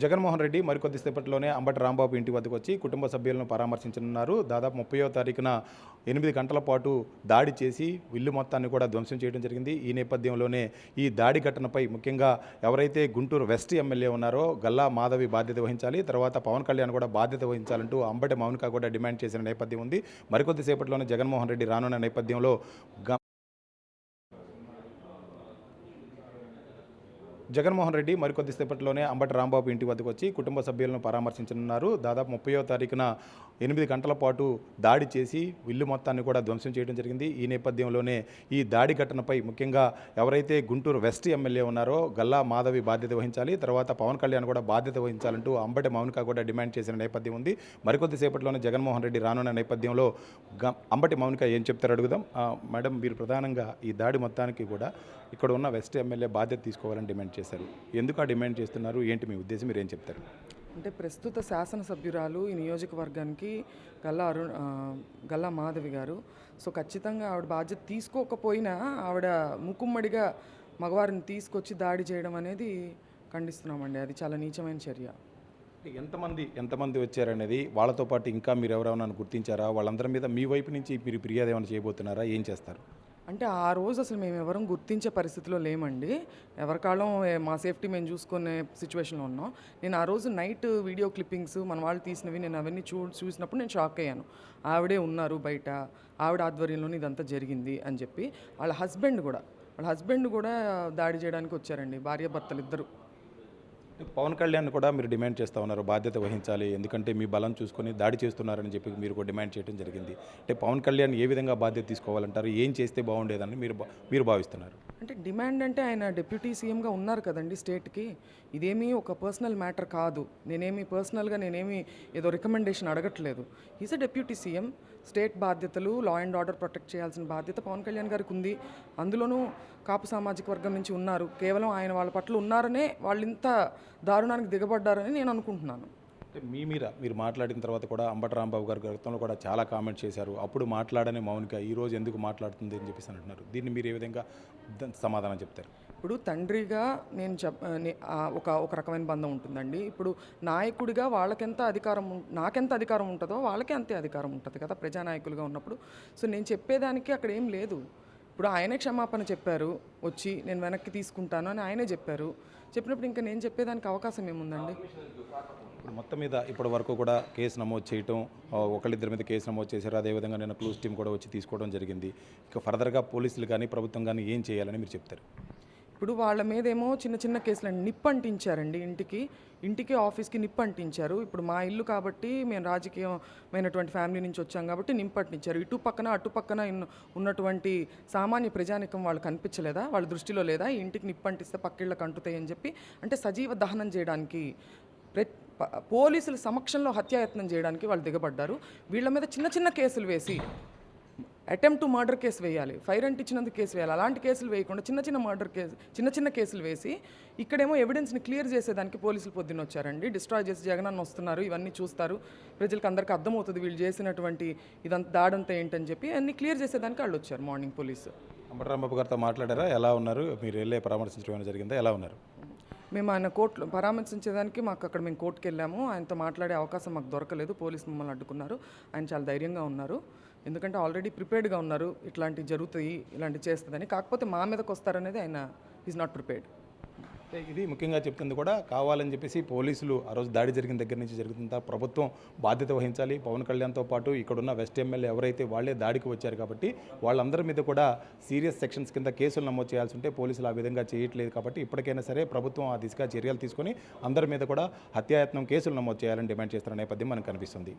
జగన్మోహన్ రెడ్డి మరికొద్ది సేపట్లోనే అంబటి రాంబాబు ఇంటి వద్దకు వచ్చి కుటుంబ సభ్యులను పరామర్శించనున్నారు. దాదాపు 30వ తారీఖున 8 గంటల పాటు దాడి చేసి ఇల్లు మొత్తాన్ని కూడా ధ్వంసం చేయడం జరిగింది. ఈ నేపథ్యంలోనే ఈ దాడి ఘటనపై ముఖ్యంగా ఎవరైతే గుంటూరు వెస్ట్ ఎమ్మెల్యే ఉన్నారో గల్లా మాధవి బాధ్యత వహించాలి, తర్వాత పవన్ కళ్యాణ్ కూడా బాధ్యత వహించాలంటూ అంబటి మౌనిక కూడా డిమాండ్ చేసిన నేపథ్యం ఉంది. మరికొద్ది సేపట్లోనే జగన్మోహన్ రెడ్డి రానున్న నేపథ్యంలో జగన్మోహన్ రెడ్డి మరికొద్ది సేపట్లోనే అంబటి రాంబాబు ఇంటి వద్దకు వచ్చి కుటుంబ సభ్యులను పరామర్శించనున్నారు. దాదాపు 30వ తారీఖున 8 గంటల పాటు దాడి చేసి ఇల్లు మొత్తాన్ని కూడా ధ్వంసం చేయడం జరిగింది. ఈ నేపథ్యంలోనే ఈ దాడి ఘటనపై ముఖ్యంగా ఎవరైతే గుంటూరు వెస్ట్ ఎమ్మెల్యే ఉన్నారో గల్లా మాధవి బాధ్యత వహించాలి, తర్వాత పవన్ కళ్యాణ్ కూడా బాధ్యత వహించాలంటూ అంబటి మౌనిక కూడా డిమాండ్ చేసిన నేపథ్యం ఉంది. మరికొద్ది సేపట్లోనే జగన్మోహన్ రెడ్డి రానున్న నేపథ్యంలో అంబటి మౌనిక ఏం చెప్తారో అడుగుదాం. మేడం, మీరు ప్రధానంగా ఈ దాడి మొత్తానికి కూడా ఇక్కడ ఉన్న వెస్ట్ ఎమ్మెల్యే బాధ్యత తీసుకోవాలని డిమాండ్ చేశారు. ఎందుకు ఆ డిమాండ్ చేస్తున్నారు, ఏంటి మీ ఉద్దేశం, మీరు ఏం చెప్తారు? అంటే ప్రస్తుత శాసనసభ్యురాలు ఈ నియోజకవర్గానికి గల్లా మాధవి గారు. సో ఖచ్చితంగా ఆవిడ బాధ్యత తీసుకోకపోయినా ఆవిడ మూకుమ్మడిగా మగవారిని తీసుకొచ్చి దాడి చేయడం అనేది ఖండిస్తున్నామండి. అది చాలా నీచమైన చర్య. ఎంతమంది వచ్చారనేది, వాళ్ళతో పాటు ఇంకా మీరు ఎవరైనా గుర్తించారా? వాళ్ళందరి మీద మీ వైపు నుంచి మీరు ఫిర్యాదు ఏమైనా చేయబోతున్నారా? ఏం చేస్తారు? అంటే ఆ రోజు అసలు మేము ఎవరం గుర్తించే పరిస్థితిలో లేమండి. ఎవరికాలం మా సేఫ్టీ మేము చూసుకునే సిచ్యువేషన్లో ఉన్నాం. నేను ఆ రోజు నైట్ వీడియో క్లిప్పింగ్స్ మన వాళ్ళు తీసినవి నేను అవన్నీ చూసినప్పుడు నేను షాక్ అయ్యాను. ఆవిడే ఉన్నారు బయట, ఆవిడ ఆధ్వర్యంలోనే ఇదంతా జరిగింది అని చెప్పి. వాళ్ళ హస్బెండ్ కూడా దాడి చేయడానికి వచ్చారండి, భార్యాభర్తలు ఇద్దరు. పవన్ కళ్యాణ్ కూడా మీరు డిమాండ్ చేస్తూ ఉన్నారు, బాధ్యత వహించాలి, ఎందుకంటే మీ బలం చూసుకొని దాడి చేస్తున్నారని చెప్పి మీరు కూడా డిమాండ్ చేయడం జరిగింది. అంటే పవన్ కళ్యాణ్ ఏ విధంగా బాధ్యత తీసుకోవాలంటారు, ఏం చేస్తే బాగుండేదని మీరు భావిస్తున్నారు? అంటే డిమాండ్ అంటే ఆయన డిప్యూటీ సీఎంగా ఉన్నారు కదండి స్టేట్కి. ఇదేమీ ఒక పర్సనల్ మ్యాటర్ కాదు. నేనేమి ఏదో రికమెండేషన్ అడగట్లేదు. Is a deputy CM. State బాధ్యతలు, లా అండ్ ఆర్డర్ ప్రొటెక్ట్ చేయాల్సిన బాధ్యత పవన్ కళ్యాణ్ గారికి ఉంది. అందులోనూ కాపు సామాజిక వర్గం నుంచి ఉన్నారు. కేవలం ఆయన వాళ్ళ పట్ల ఉన్నారనే వాళ్ళు ఇంత దారుణానికి దిగబడ్డారని నేను అనుకుంటున్నాను. మీరు మాట్లాడిన తర్వాత కూడా అంబటి రాంబాబు గారి గతంలో కూడా చాలా కామెంట్స్ చేశారు. అప్పుడు మాట్లాడని మౌనిక ఈరోజు ఎందుకు మాట్లాడుతుంది అని చెప్పేసి అంటున్నారు. దీన్ని మీరు ఏ విధంగా సమాధానం చెప్తారు? ఇప్పుడు తండ్రిగా నేను ఒక రకమైన బంధం ఉంటుందండి. ఇప్పుడు నాయకుడిగా నాకెంత అధికారం ఉంటుందో వాళ్ళకే అంతే అధికారం ఉంటుంది కదా ప్రజానాయకులుగా ఉన్నప్పుడు. సో నేను చెప్పేదానికి అక్కడ ఏం లేదు. ఇప్పుడు ఆయనే క్షమాపణ చెప్పారు, వచ్చి నేను వెనక్కి తీసుకుంటాను అని ఆయనే చెప్పినప్పుడు ఇంకా నేను చెప్పేదానికి అవకాశం ఏముందండి? ఇప్పుడు మొత్తం మీద ఇప్పటి వరకు కూడా కేసు నమోదు చేయటం, ఒకళ్ళిద్దరి మీద కేసు నమోదు చేశారు. అదేవిధంగా నేను క్లూస్ టీం కూడా వచ్చి తీసుకోవడం జరిగింది. ఇక ఫర్దర్గా పోలీసులు కానీ ప్రభుత్వం కానీ ఏం చేయాలని మీరు చెప్తారు? ఇప్పుడు వాళ్ళ మీదేమో చిన్న చిన్న కేసులు నిప్పు అంటించారండి. ఇంటికి ఆఫీస్కి నిప్పు అంటించారు. ఇప్పుడు మా ఇల్లు కాబట్టి మేము రాజకీయమైనటువంటి ఫ్యామిలీ నుంచి వచ్చాం కాబట్టి నిప్పు అంటించారు. ఇటు పక్కన అటు పక్కన ఉన్నటువంటి సామాన్య ప్రజానికం వాళ్ళు కనిపించలేదా? వాళ్ళ దృష్టిలో లేదా ఈ ఇంటికి నిప్పు అంటిస్తే పక్కిళ్ళకి అంటుతాయి అని చెప్పి? అంటే సజీవ దహనం చేయడానికి పోలీసుల సమక్షంలో హత్యాయత్నం చేయడానికి వాళ్ళు దిగబడ్డారు. వీళ్ళ మీద చిన్న చిన్న కేసులు వేసి అటెంప్ట్ టు మర్డర్ కేసు వేయాలి, ఫైర్ అంటించినందుకు కేసు వేయాలి. అలాంటి కేసులు వేయకుండా చిన్న కేసులు వేసి ఇక్కడేమో ఎవిడెన్స్ని క్లియర్ చేసేదానికి పోలీసులు పొద్దున్న వచ్చారండి. డిస్ట్రాయ్ చేసి జగనన్న వస్తున్నారు, ఇవన్నీ చూస్తారు, ప్రజలకు అందరికీ అర్థమవుతుంది వీళ్ళు చేసినటువంటి ఇదంతా దాడంతా ఏంటని చెప్పి అన్నీ క్లియర్ చేసేదానికి వాళ్ళు వచ్చారు మార్నింగ్ పోలీసు. అంబటి రాంబాబు గారితో మాట్లాడారా? ఎలా ఉన్నారు? మీరు వెళ్ళే పరామర్శించడం జరిగిందా? ఎలా ఉన్నారు? మేము ఆయన కోర్టులో పరామర్శించేదానికి మేము కోర్టుకు వెళ్ళాము. ఆయనతో మాట్లాడే అవకాశం మాకు దొరకలేదు. పోలీసు మమ్మల్ని అడ్డుకున్నారు. ఆయన చాలా ధైర్యంగా ఉన్నారు, ఎందుకంటే ఆల్రెడీ ప్రిపేర్డ్గా ఉన్నారు ఇట్లాంటివి జరుగుతాయి, ఇలాంటివి చేస్తుందని. కాకపోతే మా మీదకి వస్తారనేది ఆయన ఈజ్ నాట్ ప్రిపేర్డ్. ఇది ముఖ్యంగా చెప్తుంది కూడా కావాలని చెప్పేసి పోలీసులు ఆ రోజు దాడి జరిగిన దగ్గర నుంచి జరుగుతుందా ప్రభుత్వం బాధ్యత వహించాలి. పవన్ కళ్యాణ్తో పాటు ఇక్కడున్న వెస్ట్ ఎమ్మెల్యే ఎవరైతే వాళ్ళే దాడికి వచ్చారు కాబట్టి వాళ్ళందరి మీద కూడా సీరియస్ సెక్షన్స్ కింద కేసులు నమోదు చేయాల్సి ఉంటే పోలీసులు ఆ విధంగా చేయట్లేదు. కాబట్టి ఇప్పటికైనా సరే ప్రభుత్వం ఆ దిశగా చర్యలు తీసుకొని అందరి మీద కూడా హత్యాయత్నం కేసులు నమోదు చేయాలని డిమాండ్ చేస్తున్న నేపథ్యం మనకు కనిపిస్తుంది.